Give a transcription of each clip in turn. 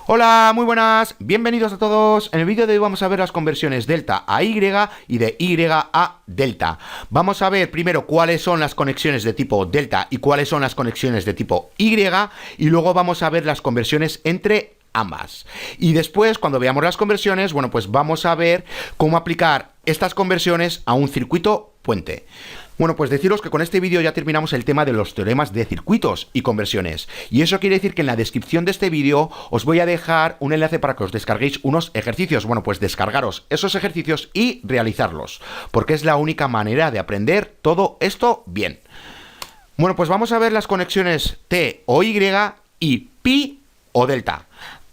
Hola, muy buenas, bienvenidos a todos. En el vídeo de hoy vamos a ver las conversiones delta a Y y de Y a delta. Vamos a ver primero cuáles son las conexiones de tipo delta y cuáles son las conexiones de tipo Y, y luego vamos a ver las conversiones entre ambas. Y después, cuando veamos las conversiones, bueno, pues vamos a ver cómo aplicar estas conversiones a un circuito puente. Bueno, pues deciros que con este vídeo ya terminamos el tema de los teoremas de circuitos y conversiones. Y eso quiere decir que en la descripción de este vídeo os voy a dejar un enlace para que os descarguéis unos ejercicios. Bueno, pues descargaros esos ejercicios y realizarlos, porque es la única manera de aprender todo esto bien. Bueno, pues vamos a ver las conexiones T o Y y pi o delta.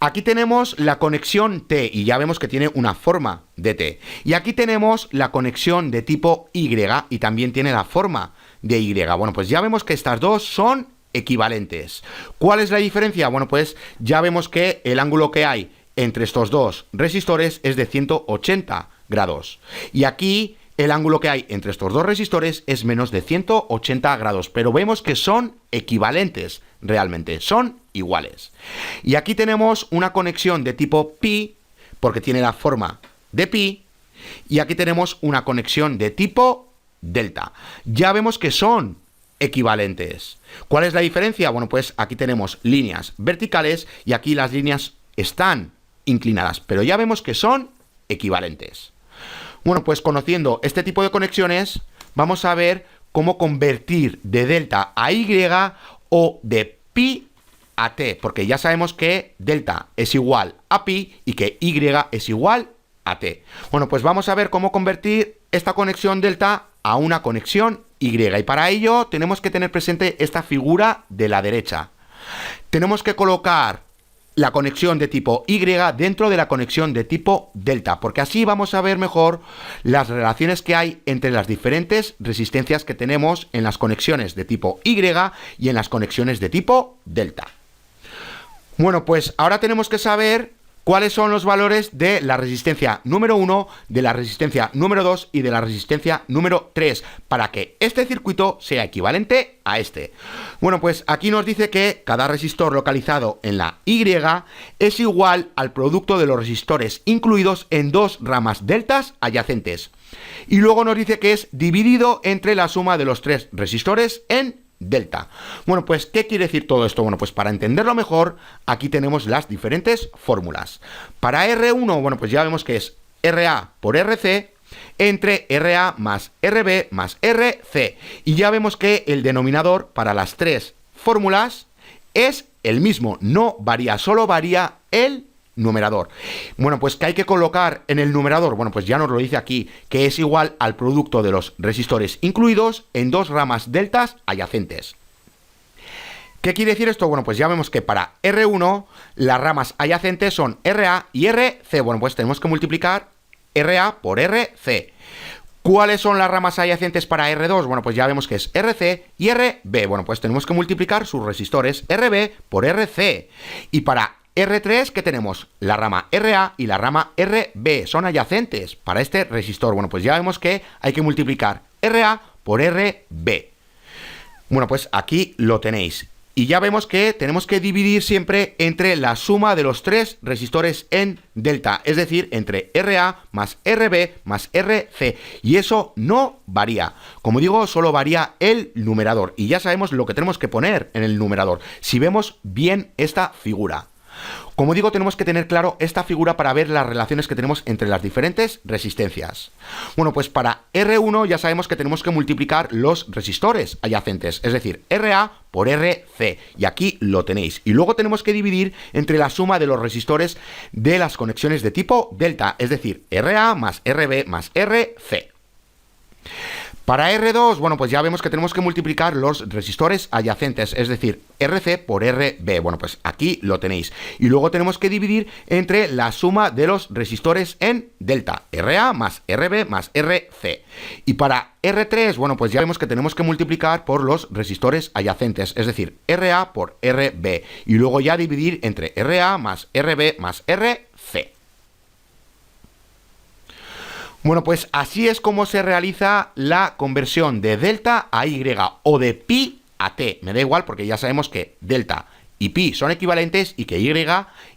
Aquí tenemos la conexión T y ya vemos que tiene una forma de T. Y aquí tenemos la conexión de tipo Y y también tiene la forma de Y. Bueno, pues ya vemos que estas dos son equivalentes. ¿Cuál es la diferencia? Bueno, pues ya vemos que el ángulo que hay entre estos dos resistores es de 180 grados. Y aquí el ángulo que hay entre estos dos resistores es menos de 180 grados. Pero vemos que son equivalentes realmente, son iguales. Y aquí tenemos una conexión de tipo pi, porque tiene la forma de pi, y aquí tenemos una conexión de tipo delta. Ya vemos que son equivalentes. ¿Cuál es la diferencia? Bueno, pues aquí tenemos líneas verticales y aquí las líneas están inclinadas, pero ya vemos que son equivalentes. Bueno, pues conociendo este tipo de conexiones, vamos a ver cómo convertir de delta a Y o de pi a t, porque ya sabemos que delta es igual a pi y que Y es igual a t. Bueno, pues vamos a ver cómo convertir esta conexión delta a una conexión Y, y para ello tenemos que tener presente esta figura de la derecha. Tenemos que colocar la conexión de tipo Y dentro de la conexión de tipo delta, porque así vamos a ver mejor las relaciones que hay entre las diferentes resistencias que tenemos en las conexiones de tipo Y y en las conexiones de tipo delta. Bueno, pues ahora tenemos que saber cuáles son los valores de la resistencia número 1, de la resistencia número 2 y de la resistencia número 3, para que este circuito sea equivalente a este. Bueno, pues aquí nos dice que cada resistor localizado en la Y es igual al producto de los resistores incluidos en dos ramas deltas adyacentes. Y luego nos dice que es dividido entre la suma de los tres resistores en delta. Bueno, pues, ¿qué quiere decir todo esto? Bueno, pues para entenderlo mejor, aquí tenemos las diferentes fórmulas. Para R1, bueno, pues ya vemos que es RA por RC entre RA más RB más RC. Y ya vemos que el denominador para las tres fórmulas es el mismo, no varía, solo varía el numerador. Bueno, pues ¿qué hay que colocar en el numerador? Bueno, pues ya nos lo dice aquí, que es igual al producto de los resistores incluidos en dos ramas deltas adyacentes. ¿Qué quiere decir esto? Bueno, pues ya vemos que para R1 las ramas adyacentes son RA y RC. Bueno, pues tenemos que multiplicar RA por RC. ¿Cuáles son las ramas adyacentes para R2? Bueno, pues ya vemos que es RC y RB. Bueno, pues tenemos que multiplicar sus resistores RB por RC. Y para R3, ¿qué tenemos? La rama RA y la rama RB son adyacentes para este resistor. Bueno, pues ya vemos que hay que multiplicar RA por RB. Bueno, pues aquí lo tenéis. Y ya vemos que tenemos que dividir siempre entre la suma de los tres resistores en delta, es decir, entre RA más RB más RC. Y eso no varía. Como digo, solo varía el numerador. Y ya sabemos lo que tenemos que poner en el numerador, si vemos bien esta figura. Como digo, tenemos que tener claro esta figura para ver las relaciones que tenemos entre las diferentes resistencias. Bueno, pues para R1 ya sabemos que tenemos que multiplicar los resistores adyacentes, es decir, RA por RC, y aquí lo tenéis. Y luego tenemos que dividir entre la suma de los resistores de las conexiones de tipo delta, es decir, RA más RB más RC. Para R2, bueno, pues ya vemos que tenemos que multiplicar los resistores adyacentes, es decir, RC por RB. Bueno, pues aquí lo tenéis. Y luego tenemos que dividir entre la suma de los resistores en delta, RA más RB más RC. Y para R3, bueno, pues ya vemos que tenemos que multiplicar por los resistores adyacentes, es decir, RA por RB. Y luego ya dividir entre RA más RB más RC. Bueno, pues así es como se realiza la conversión de delta a Y o de pi a t. Me da igual porque ya sabemos que delta y pi son equivalentes y que y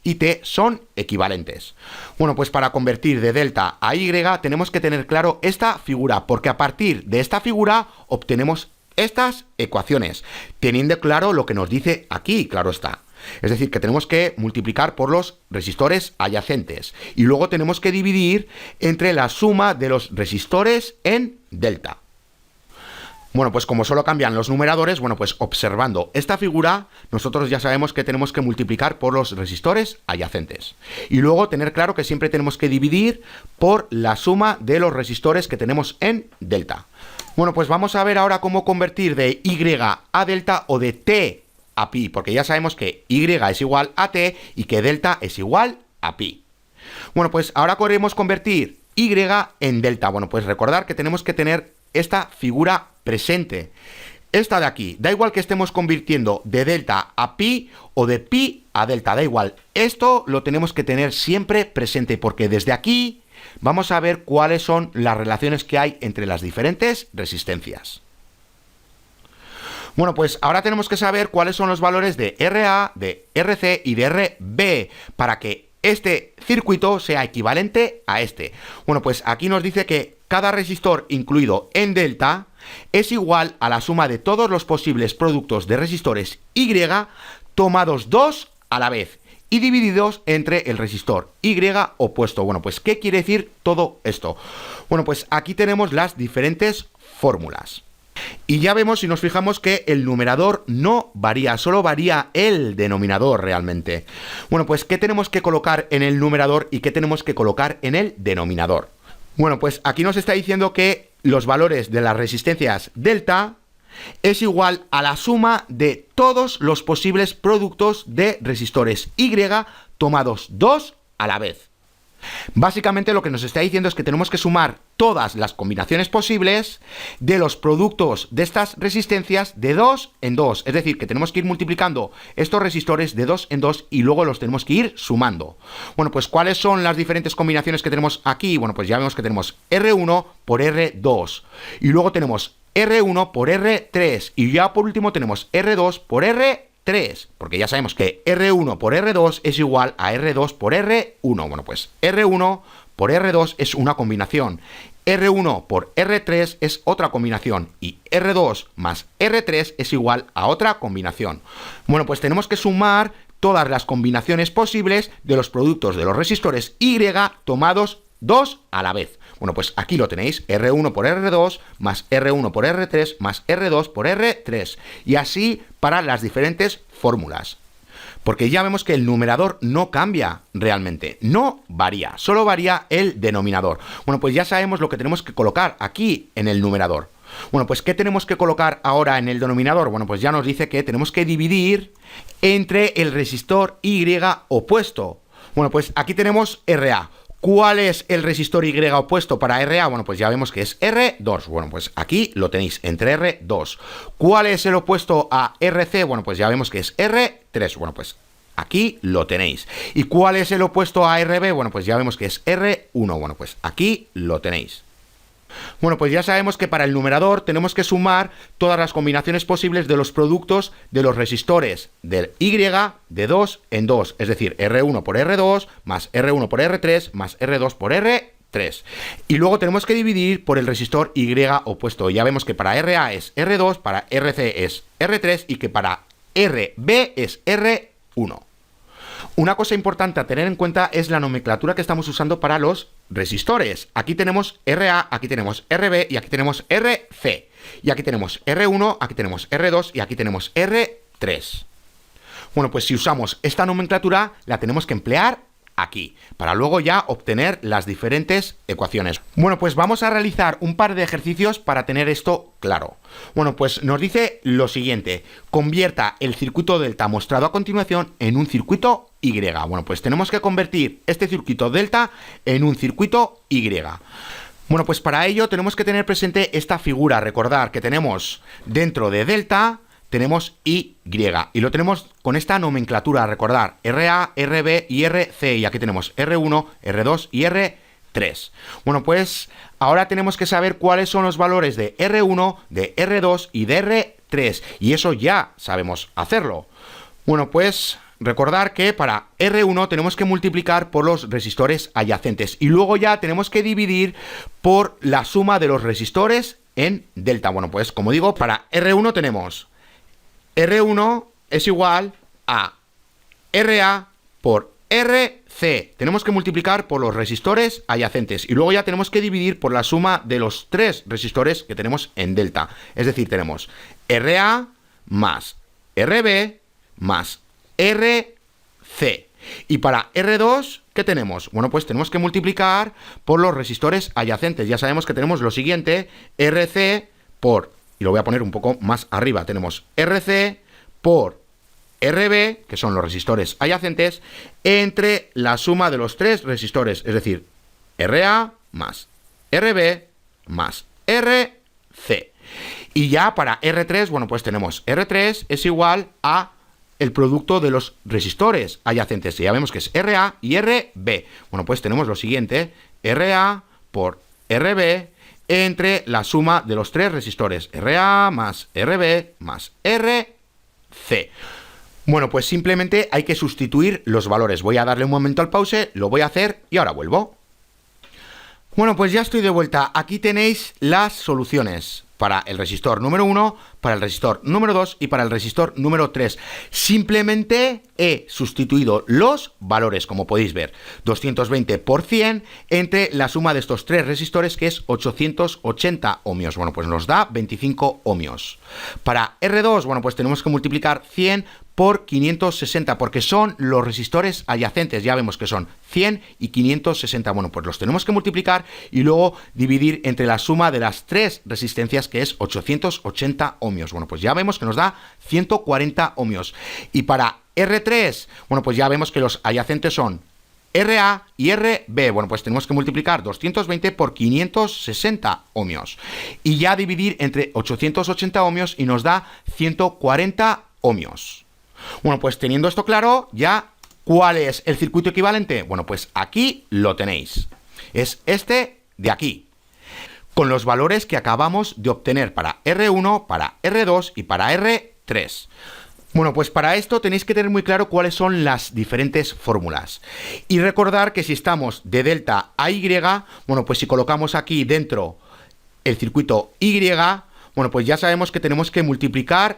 y t son equivalentes. Bueno, pues para convertir de delta a y tenemos que tener claro esta figura, porque a partir de esta figura obtenemos estas ecuaciones, teniendo claro lo que nos dice aquí, claro está. Es decir, que tenemos que multiplicar por los resistores adyacentes y luego tenemos que dividir entre la suma de los resistores en delta. Bueno, pues como solo cambian los numeradores, bueno, pues observando esta figura, nosotros ya sabemos que tenemos que multiplicar por los resistores adyacentes. Y luego tener claro que siempre tenemos que dividir por la suma de los resistores que tenemos en delta. Bueno, pues vamos a ver ahora cómo convertir de y a delta o de t a pi, porque ya sabemos que y es igual a t y que delta es igual a pi. Bueno, pues ahora queremos convertir y en delta. Bueno, pues recordar que tenemos que tener esta figura presente. Esta de aquí, da igual que estemos convirtiendo de delta a pi o de pi a delta, da igual. Esto lo tenemos que tener siempre presente porque desde aquí vamos a ver cuáles son las relaciones que hay entre las diferentes resistencias. Bueno, pues ahora tenemos que saber cuáles son los valores de RA, de RC y de RB para que este circuito sea equivalente a este. Bueno, pues aquí nos dice que cada resistor incluido en delta es igual a la suma de todos los posibles productos de resistores Y tomados dos a la vez y divididos entre el resistor Y opuesto. Bueno, pues ¿qué quiere decir todo esto? Bueno, pues aquí tenemos las diferentes fórmulas. Y ya vemos, si nos fijamos, que el numerador no varía, solo varía el denominador realmente. Bueno, pues ¿qué tenemos que colocar en el numerador y qué tenemos que colocar en el denominador? Bueno, pues aquí nos está diciendo que los valores de las resistencias delta es igual a la suma de todos los posibles productos de resistores Y tomados dos a la vez. Básicamente lo que nos está diciendo es que tenemos que sumar todas las combinaciones posibles de los productos de estas resistencias de 2 en 2. Es decir, que tenemos que ir multiplicando estos resistores de 2 en 2 y luego los tenemos que ir sumando. Bueno, pues ¿cuáles son las diferentes combinaciones que tenemos aquí? Bueno, pues ya vemos que tenemos R1 por R2 y luego tenemos R1 por R3 y ya por último tenemos R2 por R3, porque ya sabemos que R1 por R2 es igual a R2 por R1. Bueno, pues R1 por R2 es una combinación, R1 por R3 es otra combinación y R2 más R3 es igual a otra combinación. Bueno, pues tenemos que sumar todas las combinaciones posibles de los productos de los resistores Y tomados dos a la vez. Bueno, pues aquí lo tenéis, R1 por R2 más R1 por R3 más R2 por R3 y así para las diferentes fórmulas. Porque ya vemos que el numerador no cambia realmente, no varía, solo varía el denominador. Bueno, pues ya sabemos lo que tenemos que colocar aquí en el numerador. Bueno, pues ¿qué tenemos que colocar ahora en el denominador? Bueno, pues ya nos dice que tenemos que dividir entre el resistor Y opuesto. Bueno, pues aquí tenemos RA. ¿Cuál es el resistor Y opuesto para RA? Bueno, pues ya vemos que es R2. Bueno, pues aquí lo tenéis, entre R2. ¿Cuál es el opuesto a RC? Bueno, pues ya vemos que es R3. Bueno, pues aquí lo tenéis. ¿Y cuál es el opuesto a RB? Bueno, pues ya vemos que es R1. Bueno, pues aquí lo tenéis. Bueno, pues ya sabemos que para el numerador tenemos que sumar todas las combinaciones posibles de los productos de los resistores del Y de 2 en 2, es decir, R1 por R2 más R1 por R3 más R2 por R3. Y luego tenemos que dividir por el resistor Y opuesto. Ya vemos que para RA es R2, para RC es R3 y que para RB es R1. Una cosa importante a tener en cuenta es la nomenclatura que estamos usando para los resistores. Aquí tenemos RA, aquí tenemos RB y aquí tenemos RC. Y aquí tenemos R1, aquí tenemos R2 y aquí tenemos R3. Bueno, pues si usamos esta nomenclatura la tenemos que emplear aquí, para luego ya obtener las diferentes ecuaciones. Bueno, pues vamos a realizar un par de ejercicios para tener esto claro. Bueno, pues nos dice lo siguiente: convierta el circuito delta mostrado a continuación en un circuito Y. Bueno, pues tenemos que convertir este circuito delta en un circuito Y. Bueno, pues para ello tenemos que tener presente esta figura. Recordar que tenemos dentro de delta tenemos Y y lo tenemos con esta nomenclatura, recordar, RA, RB y RC, y aquí tenemos R1, R2 y R3. Bueno, pues ahora tenemos que saber cuáles son los valores de R1, de R2 y de R3, y eso ya sabemos hacerlo. Bueno, pues recordar que para R1 tenemos que multiplicar por los resistores adyacentes y luego ya tenemos que dividir por la suma de los resistores en delta. Bueno, pues como digo, para R1 tenemos R1 es igual a RA por RC. Tenemos que multiplicar por los resistores adyacentes y luego ya tenemos que dividir por la suma de los tres resistores que tenemos en delta. Es decir, tenemos RA más RB más RC. Y para R2, ¿qué tenemos? Bueno, pues tenemos que multiplicar por los resistores adyacentes. Ya sabemos que tenemos lo siguiente, RC por, y lo voy a poner un poco más arriba, tenemos RC por RB, que son los resistores adyacentes, entre la suma de los tres resistores, es decir, RA más RB más RC. Y ya para R3, bueno, pues tenemos R3 es igual a el producto de los resistores adyacentes. Ya vemos que es RA y RB. Bueno, pues tenemos lo siguiente, RA por RB entre la suma de los tres resistores, RA más RB más RC. Bueno, pues simplemente hay que sustituir los valores. Voy a darle un momento al pause, lo voy a hacer y ahora vuelvo. Bueno, pues ya estoy de vuelta. Aquí tenéis las soluciones para el resistor número 1, para el resistor número 2 y para el resistor número 3. Simplemente he sustituido los valores, como podéis ver. 220 por 100 entre la suma de estos tres resistores, que es 880 ohmios. Bueno, pues nos da 25 ohmios. Para R2, bueno, pues tenemos que multiplicar 100 por 560, porque son los resistores adyacentes. Ya vemos que son 100 y 560. Bueno, pues los tenemos que multiplicar y luego dividir entre la suma de las tres resistencias, que es 880 ohmios. Bueno, pues ya vemos que nos da 140 ohmios. Y para R3, bueno, pues ya vemos que los adyacentes son RA y RB. Bueno, pues tenemos que multiplicar 220 por 560 ohmios. Y ya dividir entre 880 ohmios y nos da 140 ohmios. Bueno, pues teniendo esto claro, ya, ¿cuál es el circuito equivalente? Bueno, pues aquí lo tenéis. Es este de aquí, con los valores que acabamos de obtener para R1, para R2 y para R3. Bueno, pues para esto tenéis que tener muy claro cuáles son las diferentes fórmulas. Y recordar que si estamos de delta a Y, bueno, pues si colocamos aquí dentro el circuito Y, bueno, pues ya sabemos que tenemos que multiplicar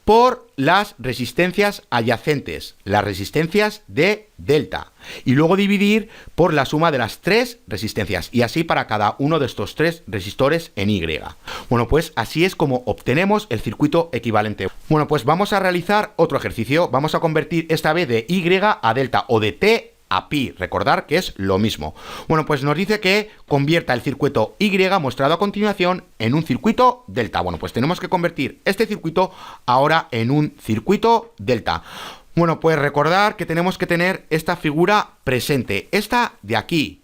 por las resistencias adyacentes, las resistencias de delta, y luego dividir por la suma de las tres resistencias, y así para cada uno de estos tres resistores en Y. Bueno, pues así es como obtenemos el circuito equivalente. Bueno, pues vamos a realizar otro ejercicio. Vamos a convertir esta vez de Y a delta, o de T a pi. Recordar que es lo mismo. Bueno, pues nos dice que convierta el circuito Y mostrado a continuación en un circuito delta. Bueno, pues tenemos que convertir este circuito ahora en un circuito delta. Bueno, pues recordar que tenemos que tener esta figura presente, esta de aquí,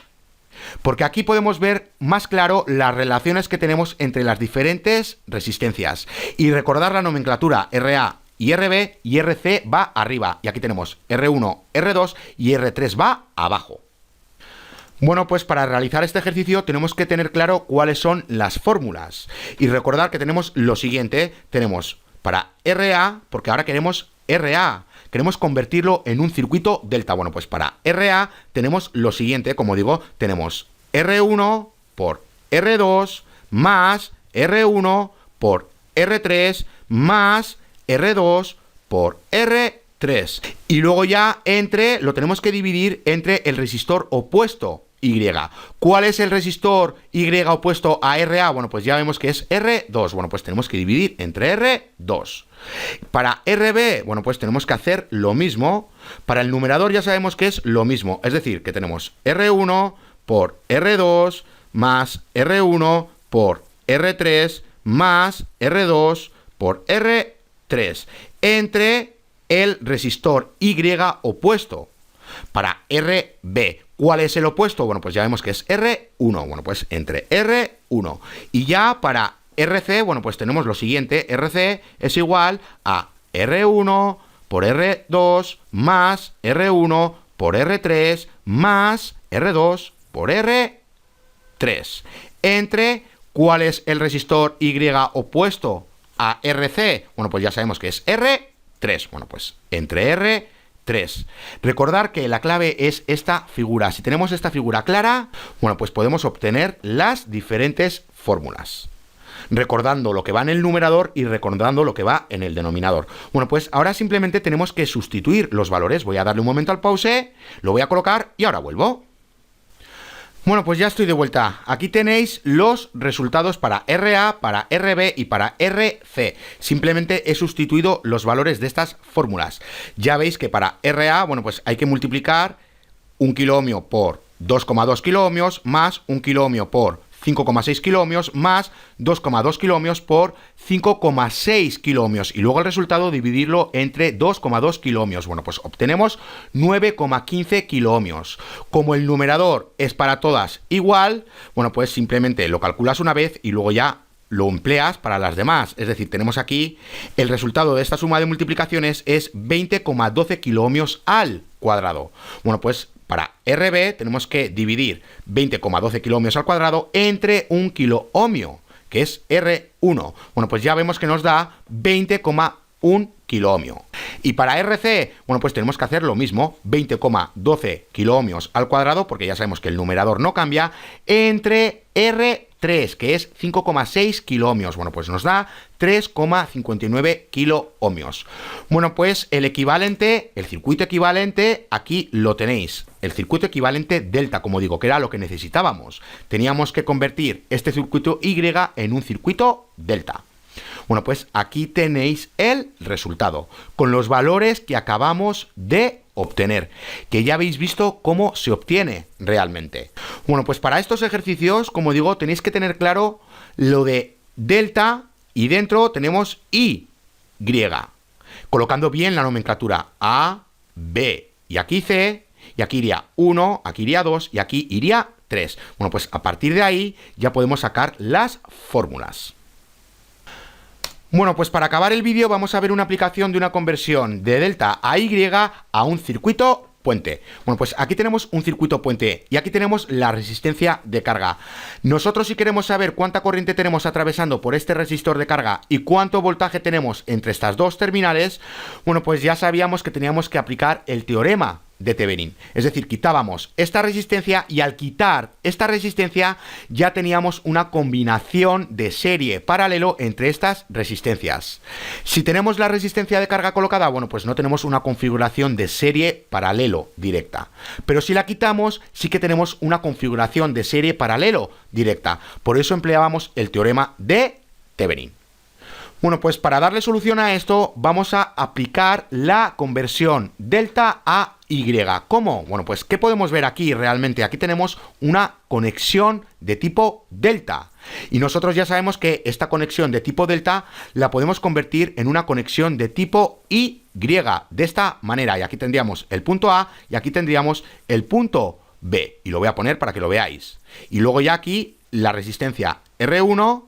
porque aquí podemos ver más claro las relaciones que tenemos entre las diferentes resistencias. Y recordar la nomenclatura RA y RB y RC va arriba. Y aquí tenemos R1, R2 y R3 va abajo. Bueno, pues para realizar este ejercicio tenemos que tener claro cuáles son las fórmulas. Y recordar que tenemos lo siguiente. Tenemos para RA, porque ahora queremos RA. Queremos convertirlo en un circuito delta. Bueno, pues para RA tenemos lo siguiente. Como digo, tenemos R1 por R2 más R1 por R3 más R2 por R3. Y luego ya lo tenemos que dividir entre el resistor opuesto Y. ¿Cuál es el resistor Y opuesto a RA? Bueno, pues ya vemos que es R2. Bueno, pues tenemos que dividir entre R2. Para RB, bueno, pues tenemos que hacer lo mismo. Para el numerador ya sabemos que es lo mismo. Es decir, que tenemos R1 por R2 más R1 por R3 más R2 por R3 entre el resistor Y opuesto. Para RB, ¿cuál es el opuesto? Bueno, pues ya vemos que es R1. Bueno, pues entre R1. Y ya para RC, bueno, pues tenemos lo siguiente. RC es igual a R1 por R2 más R1 por R3 más R2 por R3. Entre, ¿cuál es el resistor Y opuesto a RC? Bueno, pues ya sabemos que es R3. 3. Bueno, pues entre R, 3. Recordar que la clave es esta figura. Si tenemos esta figura clara, bueno, pues podemos obtener las diferentes fórmulas, recordando lo que va en el numerador y recordando lo que va en el denominador. Bueno, pues ahora simplemente tenemos que sustituir los valores. Voy a darle un momento al pause, lo voy a colocar y ahora vuelvo. Bueno, pues ya estoy de vuelta. Aquí tenéis los resultados para RA, para RB y para RC. Simplemente he sustituido los valores de estas fórmulas. Ya veis que para RA, bueno, pues hay que multiplicar 1 kiloohmio por 2,2 kiloohmios más 1 kiloohmio por 5,6 kiloohmios más 2,2 kiloohmios por 5,6 kiloohmios y luego el resultado dividirlo entre 2,2 kiloohmios. Bueno, pues obtenemos 9,15 kiloohmios. Como el numerador es para todas igual, bueno, pues simplemente lo calculas una vez y luego ya lo empleas para las demás. Es decir, tenemos aquí el resultado de esta suma de multiplicaciones es 20,12 kiloohmios al cuadrado. Bueno, pues para RB tenemos que dividir 20,12 kiloohmios al cuadrado entre 1 kiloohmio, que es R1. Bueno, pues ya vemos que nos da 20,1 kiloohmio. Y para RC, bueno, pues tenemos que hacer lo mismo, 20,12 kiloohmios al cuadrado, porque ya sabemos que el numerador no cambia, entre R3, que es 5,6 kiloohmios. Bueno, pues nos da 3,59 kiloohmios. Bueno, pues el equivalente, el circuito equivalente, aquí lo tenéis. El circuito equivalente delta, como digo, que era lo que necesitábamos. Teníamos que convertir este circuito Y en un circuito delta. Bueno, pues aquí tenéis el resultado, con los valores que acabamos de obtener, que ya habéis visto cómo se obtiene realmente. Bueno, pues para estos ejercicios, como digo, tenéis que tener claro lo de delta y dentro tenemos Y, colocando bien la nomenclatura A, B y aquí C, y aquí iría 1, aquí iría 2 y aquí iría 3. Bueno, pues a partir de ahí ya podemos sacar las fórmulas. Bueno, pues para acabar el vídeo vamos a ver una aplicación de una conversión de delta a Y a un circuito puente. Bueno, pues aquí tenemos un circuito puente y aquí tenemos la resistencia de carga. Nosotros, si queremos saber cuánta corriente tenemos atravesando por este resistor de carga y cuánto voltaje tenemos entre estas dos terminales, bueno, pues ya sabíamos que teníamos que aplicar el teorema de Thevenin. Es decir, quitábamos esta resistencia y al quitar esta resistencia ya teníamos una combinación de serie paralelo entre estas resistencias. Si tenemos la resistencia de carga colocada, bueno, pues no tenemos una configuración de serie paralelo directa. Pero si la quitamos, sí que tenemos una configuración de serie paralelo directa. Por eso empleábamos el teorema de Thevenin. Bueno, pues para darle solución a esto vamos a aplicar la conversión delta a Y. ¿Cómo? Bueno, pues ¿qué podemos ver aquí realmente? Aquí tenemos una conexión de tipo delta. Y nosotros ya sabemos que esta conexión de tipo delta la podemos convertir en una conexión de tipo Y, de esta manera. Y aquí tendríamos el punto A y aquí tendríamos el punto B. Y lo voy a poner para que lo veáis. Y luego ya aquí la resistencia R1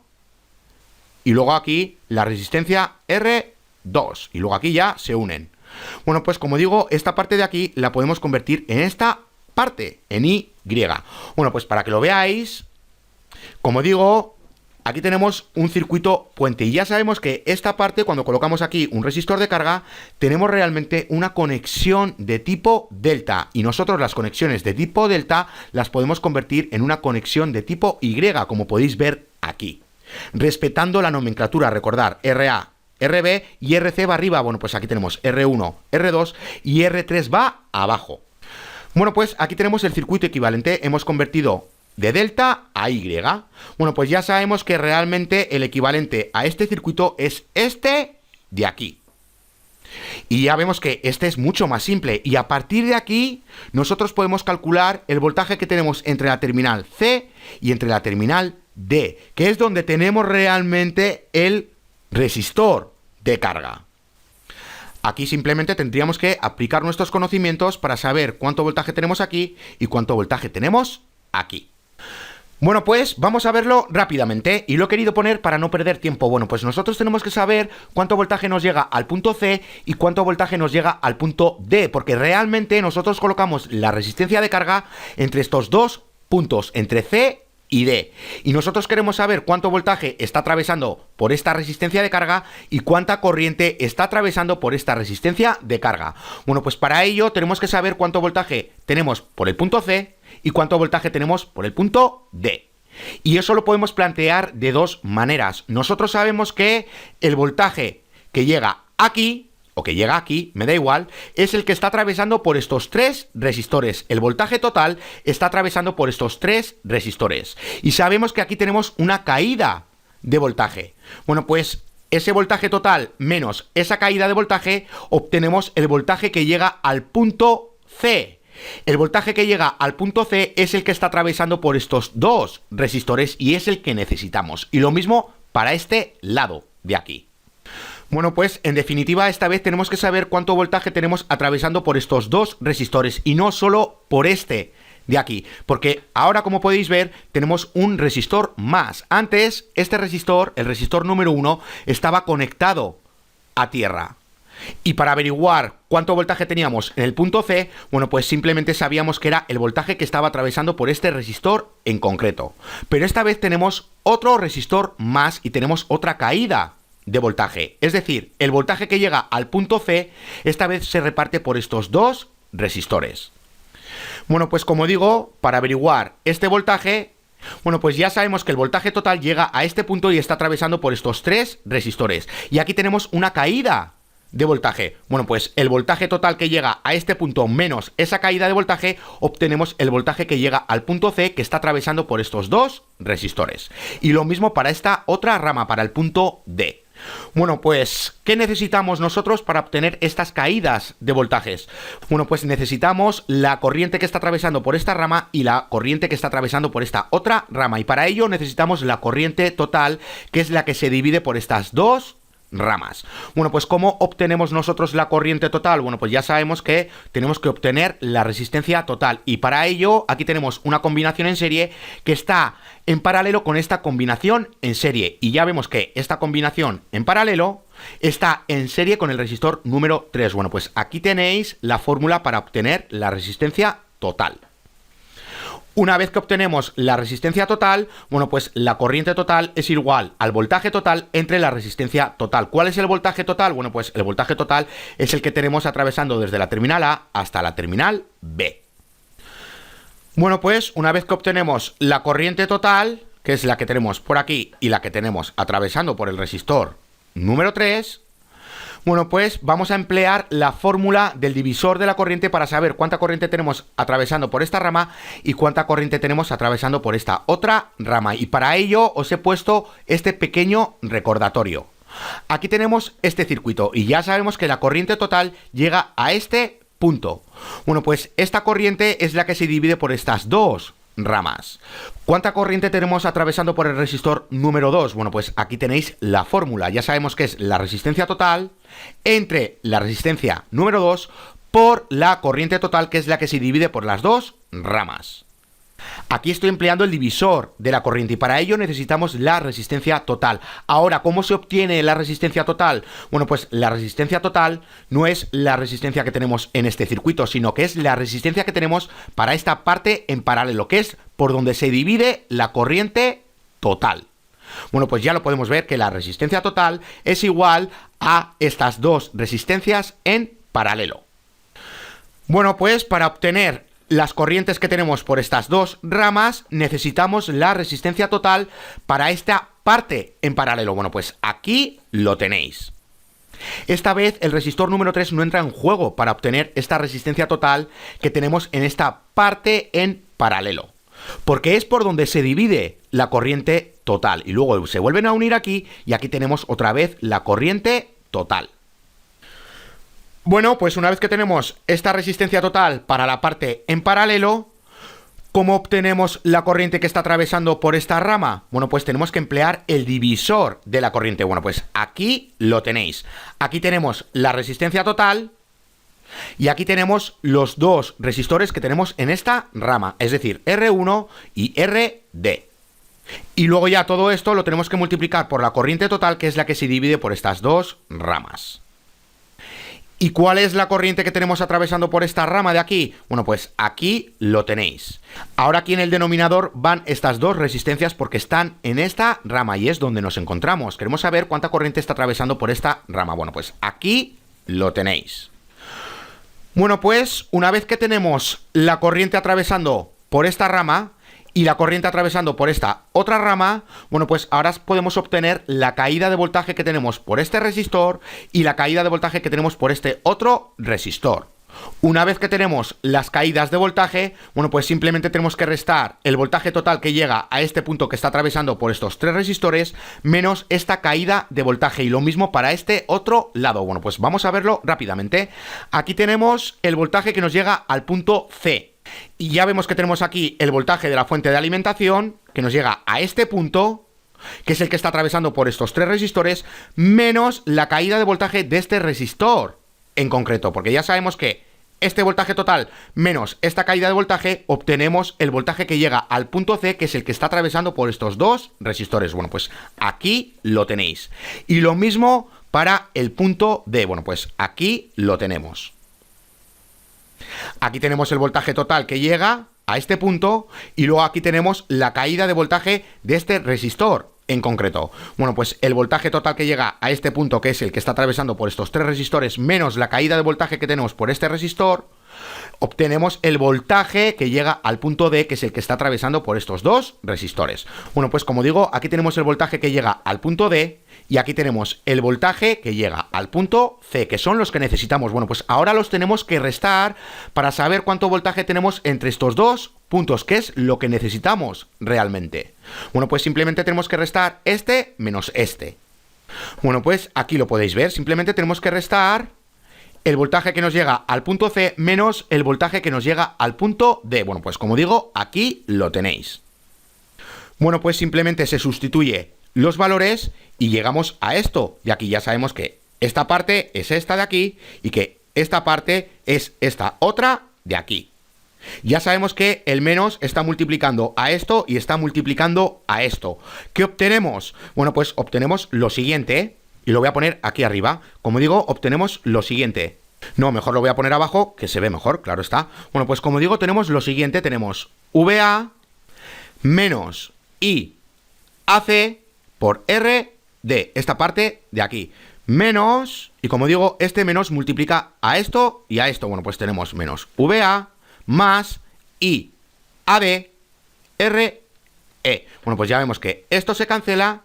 y luego aquí la resistencia R2. Y luego aquí ya se unen. Bueno, pues como digo, esta parte de aquí la podemos convertir en esta parte, en Y. Bueno, pues para que lo veáis, como digo, aquí tenemos un circuito puente y ya sabemos que esta parte, cuando colocamos aquí un resistor de carga, tenemos realmente una conexión de tipo delta y nosotros las conexiones de tipo delta las podemos convertir en una conexión de tipo Y, como podéis ver aquí. Respetando la nomenclatura, recordar, RA, RB y RC va arriba. Bueno, pues aquí tenemos R1, R2 y R3 va abajo. Bueno, pues aquí tenemos el circuito equivalente. Hemos convertido de delta a Y. Bueno, pues ya sabemos que realmente el equivalente a este circuito es este de aquí. Y ya vemos que este es mucho más simple. Y a partir de aquí, nosotros podemos calcular el voltaje que tenemos entre la terminal C y entre la terminal D, que es donde tenemos realmente el resistor de carga. Aquí simplemente tendríamos que aplicar nuestros conocimientos para saber cuánto voltaje tenemos aquí y cuánto voltaje tenemos aquí. Bueno, pues vamos a verlo rápidamente y lo he querido poner para no perder tiempo. Bueno, pues nosotros tenemos que saber cuánto voltaje nos llega al punto C y cuánto voltaje nos llega al punto D, porque realmente nosotros colocamos la resistencia de carga entre estos dos puntos, entre C y D. Y nosotros queremos saber cuánto voltaje está atravesando por esta resistencia de carga y cuánta corriente está atravesando por esta resistencia de carga. Bueno, pues para ello tenemos que saber cuánto voltaje tenemos por el punto C y cuánto voltaje tenemos por el punto D. Y eso lo podemos plantear de dos maneras. Nosotros sabemos que el voltaje que llega aquí, o que llega aquí, me da igual, es el que está atravesando por estos tres resistores. El voltaje total está atravesando por estos tres resistores. Y sabemos que aquí tenemos una caída de voltaje. Bueno, pues ese voltaje total menos esa caída de voltaje, obtenemos el voltaje que llega al punto C. El voltaje que llega al punto C es el que está atravesando por estos dos resistores y es el que necesitamos. Y lo mismo para este lado de aquí. Bueno, pues en definitiva esta vez tenemos que saber cuánto voltaje tenemos atravesando por estos dos resistores y no solo por este de aquí, porque ahora, como podéis ver, tenemos un resistor más. Antes este resistor, el resistor número 1, estaba conectado a tierra. Y para averiguar cuánto voltaje teníamos en el punto C, bueno, pues simplemente sabíamos que era el voltaje que estaba atravesando por este resistor en concreto. Pero esta vez tenemos otro resistor más y tenemos otra caída de voltaje. Es decir, el voltaje que llega al punto C, esta vez se reparte por estos dos resistores. Bueno, pues como digo, para averiguar este voltaje, bueno, pues ya sabemos que el voltaje total llega a este punto y está atravesando por estos tres resistores. Y aquí tenemos una caída de voltaje. Bueno, pues el voltaje total que llega a este punto menos esa caída de voltaje, obtenemos el voltaje que llega al punto C, que está atravesando por estos dos resistores. Y lo mismo para esta otra rama, para el punto D. Bueno, pues, ¿qué necesitamos nosotros para obtener estas caídas de voltajes? Bueno, pues necesitamos la corriente que está atravesando por esta rama y la corriente que está atravesando por esta otra rama. Y para ello necesitamos la corriente total, que es la que se divide por estas dos ramas. Bueno, pues ¿cómo obtenemos nosotros la corriente total? Bueno, pues ya sabemos que tenemos que obtener la resistencia total y para ello aquí tenemos una combinación en serie que está en paralelo con esta combinación en serie y ya vemos que esta combinación en paralelo está en serie con el resistor número 3. Bueno, pues aquí tenéis la fórmula para obtener la resistencia total. Una vez que obtenemos la resistencia total, bueno, pues la corriente total es igual al voltaje total entre la resistencia total. ¿Cuál es el voltaje total? Bueno, pues el voltaje total es el que tenemos atravesando desde la terminal A hasta la terminal B. Bueno, pues una vez que obtenemos la corriente total, que es la que tenemos por aquí y la que tenemos atravesando por el resistor número 3, bueno, pues vamos a emplear la fórmula del divisor de la corriente para saber cuánta corriente tenemos atravesando por esta rama y cuánta corriente tenemos atravesando por esta otra rama. Y para ello os he puesto este pequeño recordatorio. Aquí tenemos este circuito y ya sabemos que la corriente total llega a este punto. Bueno, pues esta corriente es la que se divide por estas dos ramas. ¿Cuánta corriente tenemos atravesando por el resistor número 2? Bueno, pues aquí tenéis la fórmula. Ya sabemos que es la resistencia total entre la resistencia número 2 por la corriente total, que es la que se divide por las dos ramas. Aquí estoy empleando el divisor de la corriente y para ello necesitamos la resistencia total. Ahora, ¿cómo se obtiene la resistencia total? Bueno, pues la resistencia total no es la resistencia que tenemos en este circuito, sino que es la resistencia que tenemos para esta parte en paralelo, que es por donde se divide la corriente total. Bueno, pues ya lo podemos ver que la resistencia total es igual a estas dos resistencias en paralelo. Bueno, pues para obtener las corrientes que tenemos por estas dos ramas, necesitamos la resistencia total para esta parte en paralelo. Bueno, pues aquí lo tenéis. Esta vez el resistor número 3 no entra en juego para obtener esta resistencia total que tenemos en esta parte en paralelo, porque es por donde se divide la corriente total. Y luego se vuelven a unir aquí y aquí tenemos otra vez la corriente total. Bueno, pues una vez que tenemos esta resistencia total para la parte en paralelo, ¿cómo obtenemos la corriente que está atravesando por esta rama? Bueno, pues tenemos que emplear el divisor de la corriente. Bueno, pues aquí lo tenéis. Aquí tenemos la resistencia total y aquí tenemos los dos resistores que tenemos en esta rama, es decir, R1 y RD. Y luego ya todo esto lo tenemos que multiplicar por la corriente total, que es la que se divide por estas dos ramas. ¿Y cuál es la corriente que tenemos atravesando por esta rama de aquí? Bueno, pues aquí lo tenéis. Ahora aquí en el denominador van estas dos resistencias porque están en esta rama y es donde nos encontramos. Queremos saber cuánta corriente está atravesando por esta rama. Bueno, pues aquí lo tenéis. Bueno, pues una vez que tenemos la corriente atravesando por esta rama y la corriente atravesando por esta otra rama, bueno, pues ahora podemos obtener la caída de voltaje que tenemos por este resistor y la caída de voltaje que tenemos por este otro resistor. Una vez que tenemos las caídas de voltaje, bueno, pues simplemente tenemos que restar el voltaje total que llega a este punto que está atravesando por estos tres resistores menos esta caída de voltaje y lo mismo para este otro lado. Bueno, pues vamos a verlo rápidamente. Aquí tenemos el voltaje que nos llega al punto C. Y ya vemos que tenemos aquí el voltaje de la fuente de alimentación que nos llega a este punto, que es el que está atravesando por estos tres resistores, menos la caída de voltaje de este resistor en concreto, porque ya sabemos que este voltaje total menos esta caída de voltaje, obtenemos el voltaje que llega al punto C, que es el que está atravesando por estos dos resistores. Bueno, pues aquí lo tenéis. Y lo mismo para el punto D. Bueno, pues aquí lo tenemos. Aquí tenemos el voltaje total que llega a este punto y luego aquí tenemos la caída de voltaje de este resistor en concreto. Bueno, pues el voltaje total que llega a este punto, que es el que está atravesando por estos tres resistores, menos la caída de voltaje que tenemos por este resistor, obtenemos el voltaje que llega al punto D, que es el que está atravesando por estos dos resistores. Bueno, pues como digo, aquí tenemos el voltaje que llega al punto D y aquí tenemos el voltaje que llega al punto C, que son los que necesitamos. Bueno, pues ahora los tenemos que restar para saber cuánto voltaje tenemos entre estos dos puntos, que es lo que necesitamos realmente. Bueno, pues simplemente tenemos que restar este menos este. Bueno, pues aquí lo podéis ver, simplemente tenemos que restar el voltaje que nos llega al punto C menos el voltaje que nos llega al punto D. Bueno, pues como digo, aquí lo tenéis. Bueno, pues simplemente se sustituye los valores y llegamos a esto. Y aquí ya sabemos que esta parte es esta de aquí y que esta parte es esta otra de aquí. Ya sabemos que el menos está multiplicando a esto y está multiplicando a esto. ¿Qué obtenemos? Bueno, pues obtenemos lo siguiente. Y lo voy a poner aquí arriba. Como digo, obtenemos lo siguiente. No, mejor lo voy a poner abajo, que se ve mejor, claro está. Bueno, pues como digo, tenemos lo siguiente. Tenemos VA menos IAC por RD. Esta parte de aquí. Menos, y como digo, este menos multiplica a esto y a esto. Bueno, pues tenemos menos VA más IAD RE. Bueno, pues ya vemos que esto se cancela.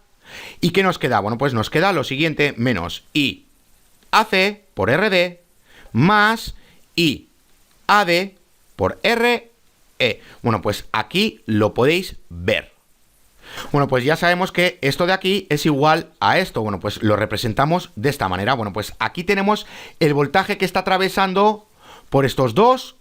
¿Y qué nos queda? Bueno, pues nos queda lo siguiente, menos IAC por RD más IAD por RE. Bueno, pues aquí lo podéis ver. Bueno, pues ya sabemos que esto de aquí es igual a esto. Bueno, pues lo representamos de esta manera. Bueno, pues aquí tenemos el voltaje que está atravesando por estos dos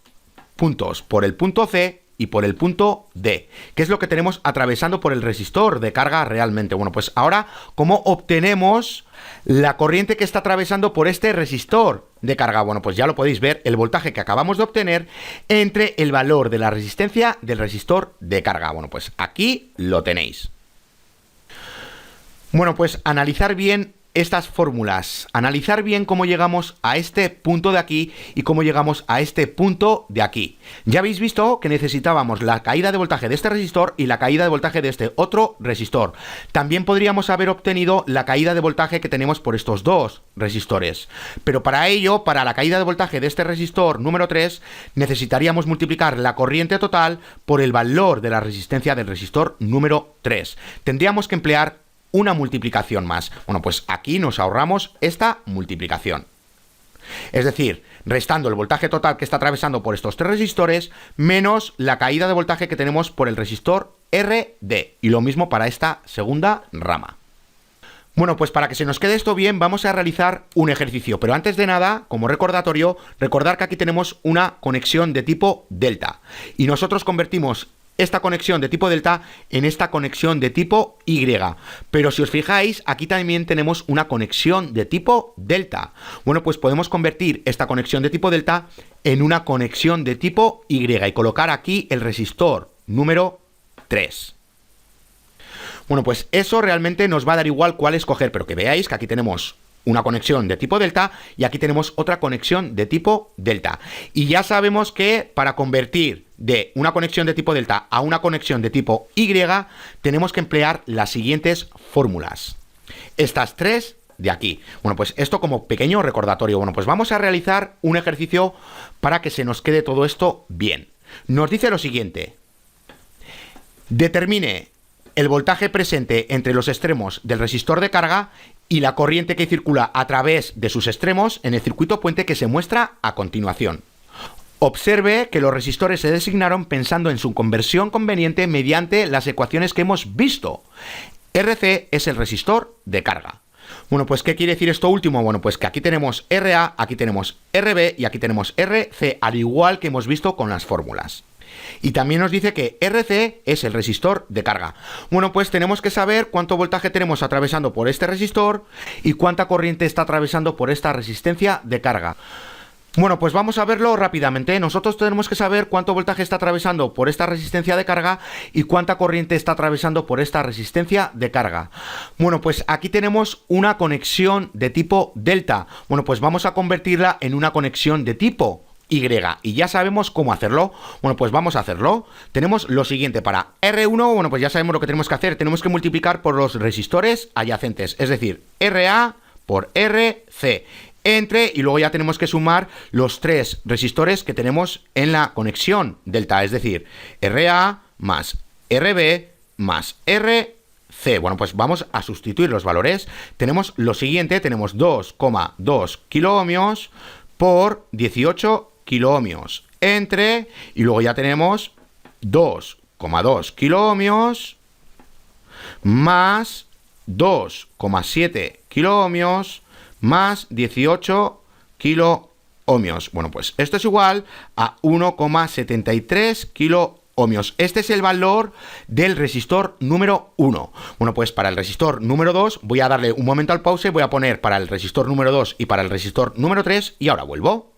puntos, por el punto C y por el punto D, que es lo que tenemos atravesando por el resistor de carga realmente. Bueno, pues ahora, ¿cómo obtenemos la corriente que está atravesando por este resistor de carga? Bueno, pues ya lo podéis ver, el voltaje que acabamos de obtener entre el valor de la resistencia del resistor de carga. Bueno, pues aquí lo tenéis. Bueno, pues analizar bien estas fórmulas, analizar bien cómo llegamos a este punto de aquí y cómo llegamos a este punto de aquí. Ya habéis visto que necesitábamos la caída de voltaje de este resistor y la caída de voltaje de este otro resistor. También podríamos haber obtenido la caída de voltaje que tenemos por estos dos resistores. Pero para ello, para la caída de voltaje de este resistor número 3, necesitaríamos multiplicar la corriente total por el valor de la resistencia del resistor número 3. Tendríamos que emplear una multiplicación más. Bueno, pues aquí nos ahorramos esta multiplicación. Es decir, restando el voltaje total que está atravesando por estos tres resistores, menos la caída de voltaje que tenemos por el resistor RD. Y lo mismo para esta segunda rama. Bueno, pues para que se nos quede esto bien, vamos a realizar un ejercicio. Pero antes de nada, como recordatorio, recordar que aquí tenemos una conexión de tipo delta. Y nosotros convertimos esta conexión de tipo delta en esta conexión de tipo Y. Pero si os fijáis, aquí también tenemos una conexión de tipo delta. Bueno, pues podemos convertir esta conexión de tipo delta en una conexión de tipo Y y colocar aquí el resistor número 3. Bueno, pues eso realmente nos va a dar igual cuál escoger, pero que veáis que aquí tenemos una conexión de tipo delta y aquí tenemos otra conexión de tipo delta. Y ya sabemos que para convertir de una conexión de tipo delta a una conexión de tipo Y tenemos que emplear las siguientes fórmulas. Estas tres de aquí. Bueno, pues esto como pequeño recordatorio. Bueno, pues vamos a realizar un ejercicio para que se nos quede todo esto bien. Nos dice lo siguiente. Determine el voltaje presente entre los extremos del resistor de carga y la corriente que circula a través de sus extremos en el circuito puente que se muestra a continuación. Observe que los resistores se designaron pensando en su conversión conveniente mediante las ecuaciones que hemos visto. RC es el resistor de carga. Bueno, pues ¿qué quiere decir esto último? Bueno, pues que aquí tenemos RA, aquí tenemos RB y aquí tenemos RC, al igual que hemos visto con las fórmulas. Y también nos dice que RC es el resistor de carga. Bueno, pues tenemos que saber cuánto voltaje tenemos atravesando por este resistor y cuánta corriente está atravesando por esta resistencia de carga. Bueno, pues vamos a verlo rápidamente. Nosotros tenemos que saber cuánto voltaje está atravesando por esta resistencia de carga y cuánta corriente está atravesando por esta resistencia de carga. Bueno, pues aquí tenemos una conexión de tipo delta. Bueno, pues vamos a convertirla en una conexión de tipo Y. Y ya sabemos cómo hacerlo. Bueno, pues vamos a hacerlo. Tenemos lo siguiente para R1, bueno, pues ya sabemos lo que tenemos que hacer. Tenemos que multiplicar por los resistores adyacentes, es decir, RA por RC. Entre, y luego ya tenemos que sumar los tres resistores que tenemos en la conexión delta, es decir, RA más RB más RC. Bueno, pues vamos a sustituir los valores. Tenemos lo siguiente, tenemos 2,2 kiloohmios por 18 kiloohmios entre, y luego ya tenemos 2,2 kiloohmios más 2,7 kiloohmios más 18 kiloohmios. Bueno, pues esto es igual a 1,73 kiloohmios. Este es el valor del resistor número 1. Bueno, pues para el resistor número 2 voy a darle un momento al pause, voy a poner para el resistor número 2 y para el resistor número 3 y ahora vuelvo.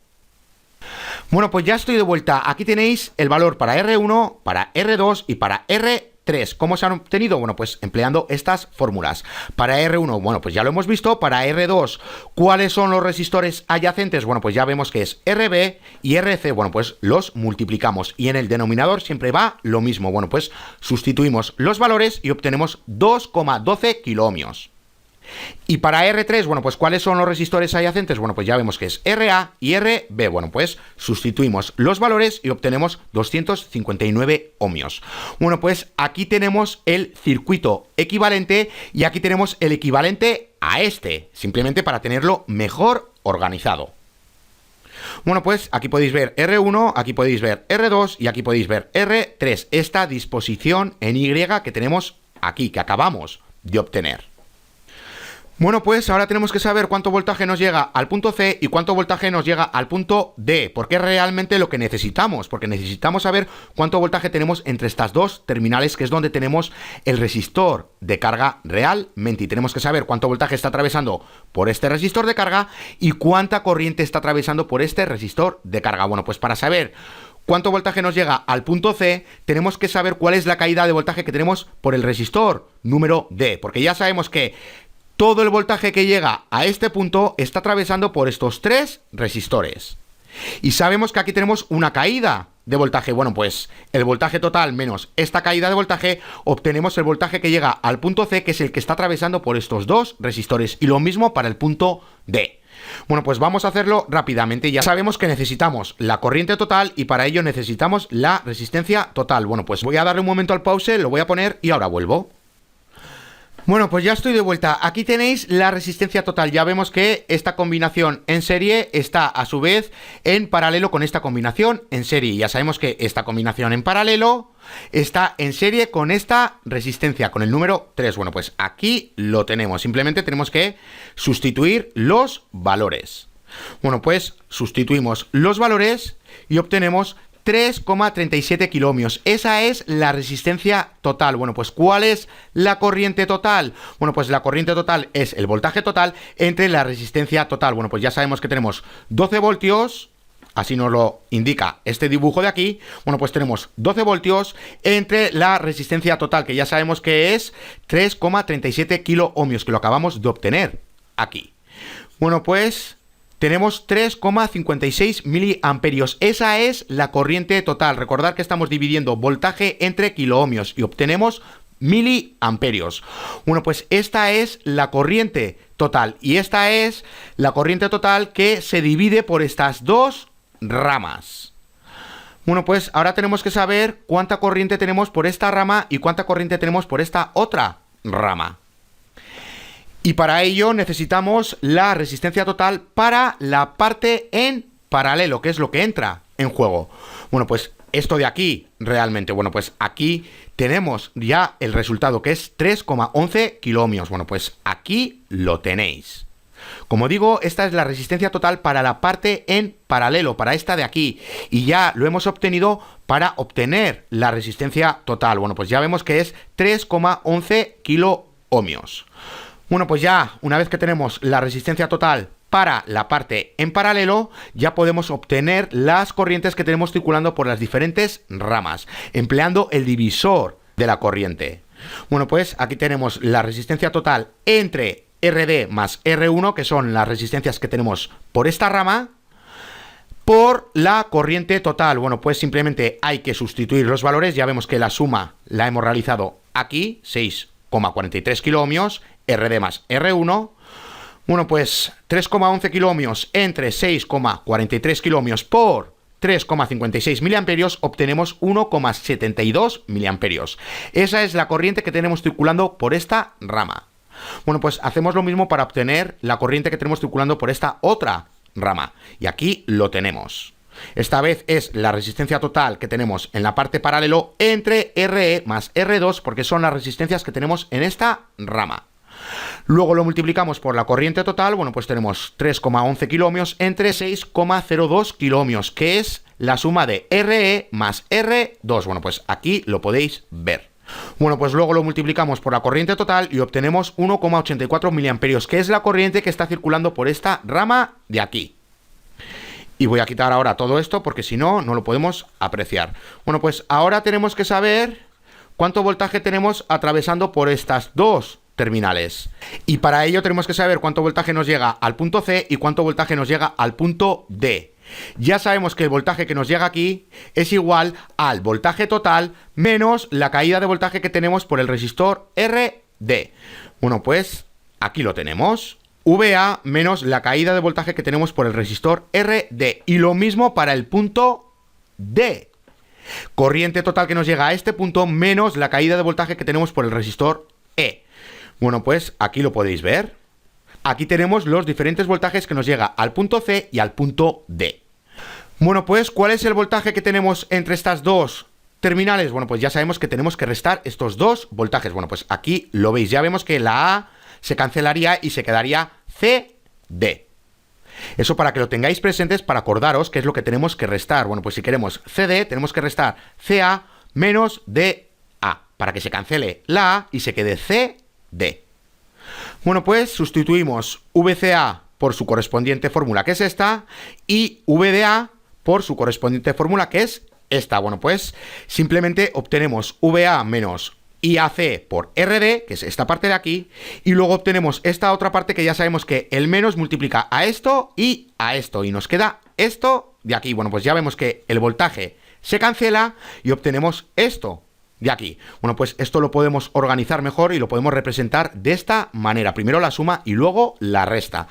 Bueno, pues ya estoy de vuelta. Aquí tenéis el valor para R1, para R2 y para R3. ¿Cómo se han obtenido? Bueno, pues empleando estas fórmulas. Para R1, bueno, pues ya lo hemos visto. Para R2, ¿cuáles son los resistores adyacentes? Bueno, pues ya vemos que es RB y RC. Bueno, pues los multiplicamos y en el denominador siempre va lo mismo. Bueno, pues sustituimos los valores y obtenemos 2,12 kiloohmios. Y para R3, bueno, pues ¿cuáles son los resistores adyacentes? Bueno, pues ya vemos que es RA y RB. Bueno, pues sustituimos los valores y obtenemos 259 ohmios. Bueno, pues aquí tenemos el circuito equivalente y aquí tenemos el equivalente a este, simplemente para tenerlo mejor organizado. Bueno, pues aquí podéis ver R1, aquí podéis ver R2 y aquí podéis ver R3. Esta disposición en Y que tenemos aquí, que acabamos de obtener. Bueno, pues ahora tenemos que saber cuánto voltaje nos llega al punto C y cuánto voltaje nos llega al punto D, porque es realmente lo que necesitamos, porque necesitamos saber cuánto voltaje tenemos entre estas dos terminales, que es donde tenemos el resistor de carga realmente, y tenemos que saber cuánto voltaje está atravesando por este resistor de carga y cuánta corriente está atravesando por este resistor de carga. Bueno, pues para saber cuánto voltaje nos llega al punto C, tenemos que saber cuál es la caída de voltaje que tenemos por el resistor número D, porque ya sabemos que todo el voltaje que llega a este punto está atravesando por estos tres resistores. Y sabemos que aquí tenemos una caída de voltaje. Bueno, pues el voltaje total menos esta caída de voltaje, obtenemos el voltaje que llega al punto C, que es el que está atravesando por estos dos resistores. Y lo mismo para el punto D. Bueno, pues vamos a hacerlo rápidamente. Ya sabemos que necesitamos la corriente total y para ello necesitamos la resistencia total. Bueno, pues voy a darle un momento al pause, lo voy a poner y ahora vuelvo. Bueno, pues ya estoy de vuelta. Aquí tenéis la resistencia total. Ya vemos que esta combinación en serie está a su vez en paralelo con esta combinación en serie. Ya sabemos que esta combinación en paralelo está en serie con esta resistencia, con el número 3. Bueno, pues aquí lo tenemos. Simplemente tenemos que sustituir los valores. Bueno, pues sustituimos los valores y obtenemos 3,37 kiloohmios. Esa es la resistencia total. Bueno, pues ¿cuál es la corriente total? Bueno, pues la corriente total es el voltaje total entre la resistencia total. Bueno, pues ya sabemos que tenemos 12 voltios, así nos lo indica este dibujo de aquí. Bueno, pues tenemos 12 voltios entre la resistencia total, que ya sabemos que es 3,37 kiloohmios, que lo acabamos de obtener aquí. Bueno, pues tenemos 3,56 miliamperios. Esa es la corriente total. Recordad que estamos dividiendo voltaje entre kiloohmios y obtenemos miliamperios. Bueno, pues esta es la corriente total y esta es la corriente total que se divide por estas dos ramas. Bueno, pues ahora tenemos que saber cuánta corriente tenemos por esta rama y cuánta corriente tenemos por esta otra rama. Y para ello necesitamos la resistencia total para la parte en paralelo, que es lo que entra en juego. Bueno, pues esto de aquí, realmente, bueno, pues aquí tenemos ya el resultado, que es 3,11 kiloohmios. Bueno, pues aquí lo tenéis. Como digo, esta es la resistencia total para la parte en paralelo, para esta de aquí. Y ya lo hemos obtenido para obtener la resistencia total. Bueno, pues ya vemos que es 3,11 kiloohmios. Bueno, pues ya, una vez que tenemos la resistencia total para la parte en paralelo, ya podemos obtener las corrientes que tenemos circulando por las diferentes ramas, empleando el divisor de la corriente. Bueno, pues aquí tenemos la resistencia total entre RD más R1, que son las resistencias que tenemos por esta rama, por la corriente total. Bueno, pues simplemente hay que sustituir los valores. Ya vemos que la suma la hemos realizado aquí, 6,43 kiloohmios, RD más R1. Bueno, pues 3,11 kiloohmios entre 6,43 kiloohmios por 3,56 miliamperios, obtenemos 1,72 miliamperios. Esa es la corriente que tenemos circulando por esta rama. Bueno, pues hacemos lo mismo para obtener la corriente que tenemos circulando por esta otra rama. Y aquí lo tenemos. Esta vez es la resistencia total que tenemos en la parte paralelo entre RE más R2, porque son las resistencias que tenemos en esta rama. Luego lo multiplicamos por la corriente total. Bueno, pues tenemos 3,11 kiloohmios entre 6,02 kiloohmios, que es la suma de RE más R2. Bueno, pues aquí lo podéis ver. Bueno, pues luego lo multiplicamos por la corriente total y obtenemos 1,84 miliamperios, que es la corriente que está circulando por esta rama de aquí. Y voy a quitar ahora todo esto porque si no, no lo podemos apreciar. Bueno, pues ahora tenemos que saber cuánto voltaje tenemos atravesando por estas dos terminales. Y para ello tenemos que saber cuánto voltaje nos llega al punto C y cuánto voltaje nos llega al punto D. Ya sabemos que el voltaje que nos llega aquí es igual al voltaje total menos la caída de voltaje que tenemos por el resistor RD. Bueno, pues aquí lo tenemos. VA menos la caída de voltaje que tenemos por el resistor RD. Y lo mismo para el punto D. Corriente total que nos llega a este punto menos la caída de voltaje que tenemos por el resistor E. Bueno, pues aquí lo podéis ver. Aquí tenemos los diferentes voltajes que nos llega al punto C y al punto D. Bueno, pues, ¿cuál es el voltaje que tenemos entre estas dos terminales? Bueno, pues ya sabemos que tenemos que restar estos dos voltajes. Bueno, pues aquí lo veis. Ya vemos que la A se cancelaría y se quedaría CD. Eso para que lo tengáis presentes, para acordaros qué es lo que tenemos que restar. Bueno, pues si queremos CD, tenemos que restar CA menos DA, para que se cancele la A y se quede CD. Bueno, pues sustituimos VCA por su correspondiente fórmula, que es esta, y VDA por su correspondiente fórmula, que es esta. Bueno, pues simplemente obtenemos VA menos IAC por RD, que es esta parte de aquí, y luego obtenemos esta otra parte que ya sabemos que el menos multiplica a esto, y nos queda esto de aquí. Bueno, pues ya vemos que el voltaje se cancela y obtenemos esto de aquí. Bueno, pues esto lo podemos organizar mejor y lo podemos representar de esta manera. Primero la suma y luego la resta.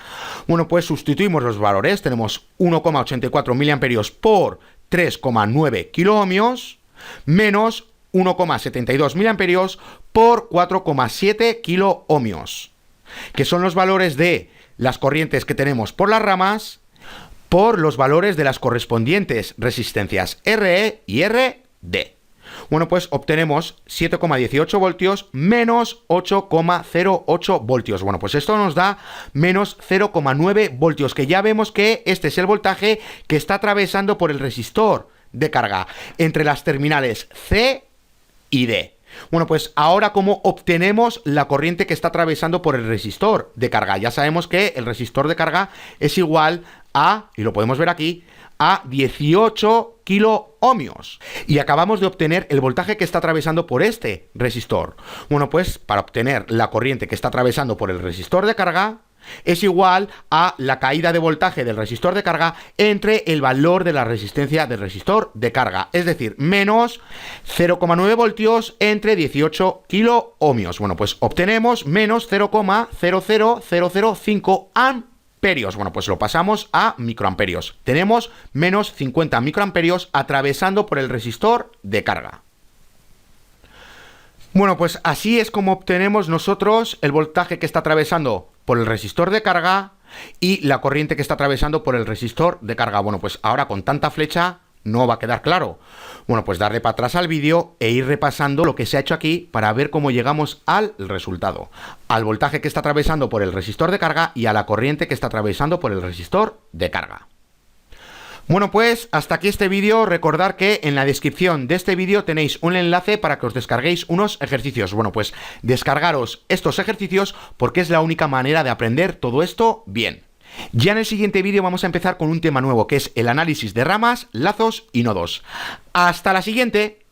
Bueno, pues sustituimos los valores. Tenemos 1,84 miliamperios por 3,9 kiloohmios menos 1,72 miliamperios por 4,7 kiloohmios, que son los valores de las corrientes que tenemos por las ramas por los valores de las correspondientes resistencias RE y RD. Bueno, pues obtenemos 7,18 voltios menos 8,08 voltios. Bueno, pues esto nos da menos 0,9 voltios, que ya vemos que este es el voltaje que está atravesando por el resistor de carga entre las terminales C y D. Bueno, pues ahora, ¿cómo obtenemos la corriente que está atravesando por el resistor de carga? Ya sabemos que el resistor de carga es igual a, y lo podemos ver aquí, a 18 kiloohmios. Y acabamos de obtener el voltaje que está atravesando por este resistor. Bueno, pues para obtener la corriente que está atravesando por el resistor de carga, es igual a la caída de voltaje del resistor de carga entre el valor de la resistencia del resistor de carga, es decir, menos 0,9 voltios entre 18 kiloohmios. Bueno, pues obtenemos menos 0,00005 amperios. Bueno, pues lo pasamos a microamperios. Tenemos menos 50 microamperios atravesando por el resistor de carga. Bueno, pues así es como obtenemos nosotros el voltaje que está atravesando por el resistor de carga y la corriente que está atravesando por el resistor de carga. Bueno, pues ahora con tanta flecha no va a quedar claro. Bueno, pues darle para atrás al vídeo e ir repasando lo que se ha hecho aquí para ver cómo llegamos al resultado. Al voltaje que está atravesando por el resistor de carga y a la corriente que está atravesando por el resistor de carga. Bueno, pues hasta aquí este vídeo. Recordad que en la descripción de este vídeo tenéis un enlace para que os descarguéis unos ejercicios. Bueno, pues descargaros estos ejercicios porque es la única manera de aprender todo esto bien. Ya en el siguiente vídeo vamos a empezar con un tema nuevo que es el análisis de ramas, lazos y nodos. ¡Hasta la siguiente!